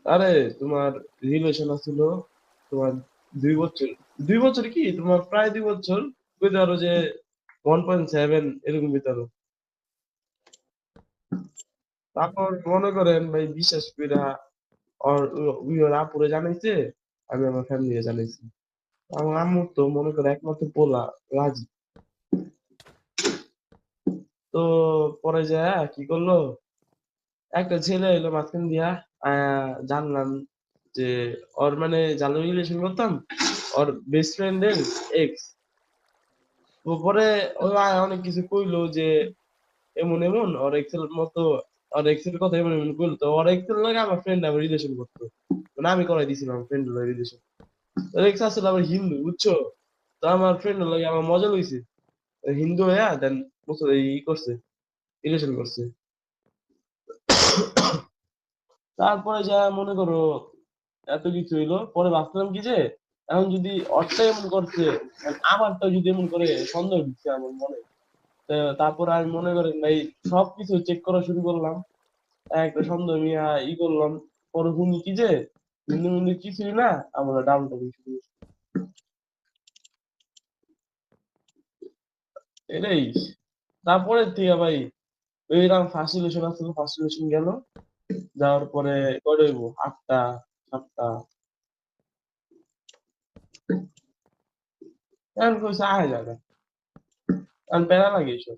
আরে তোমার রিলেশন আছিল তোমার 2 বছর, 2 বছর কি তোমার প্রায় 2 বছর, বুঝতে পারো যে 1.7 এরকম ভিতরে। তারপর মনে করেন ভাই বিশ্বাস কইরা ওর আপুরে জানাইছে, আমি আমার ফ্যামিলি জানাইছি। আমার আম্মু তো মনে করে একমাত্র পোলা, রাজি। তো পরে যায় কি করলো, একটা ছেলে এলো মাঝখান দিয়া, জানলাম যে ওর মানে যার রিলেশন করতাম ওর বেস্ট ফ্রেন্ডের এক্স। তো পরে ওই অনেক কিছু কইলো যে এমন এমন ওর এক্স এর মতো, ওর এক্স এর কথা এমন এমন কইলো। তো ওর এক্স এর লাগে আমার ফ্রেন্ড আমার রিলেশন করতো, মানে আমি করাই দিছিলাম ফ্রেন্ড রিলেশন। ওর এক্স আসলে আবার হিন্দু, বুঝছো? তো আমার ফ্রেন্ড লাগে আমার মজা লইছে, হিন্দু হইয়া দেন ই করছে, রিলেশন করছে। তারপরে যা মনে করো এত কিছু হইলো, পরে ভাবলাম কি যে এখন যদি অর্থ এমন করছে, আমারটা যদি এমন করে, সন্দেহ দিচ্ছে আমার মনে। তারপর আমি মনে করেন ভাই সবকিছু চেক করা শুরু করলাম, একটা সন্দেহ নিয়ে করলাম। পরে শুনি কি যে হিন্দু মিন্দু কিছুই না, আমরা ডাউন টাউন শুরু করছি। এটাই। তারপরে থেকে ভাই এইরকম ফার্স্ট রিলেশন আসছিল, ফার্স্ট রিলেশন গেল, যাওয়ার পরে কয়টা হইব, 8টা 7টা। এখন কইছে আয় যাবে, এখন প্যারা লাগে এইসব।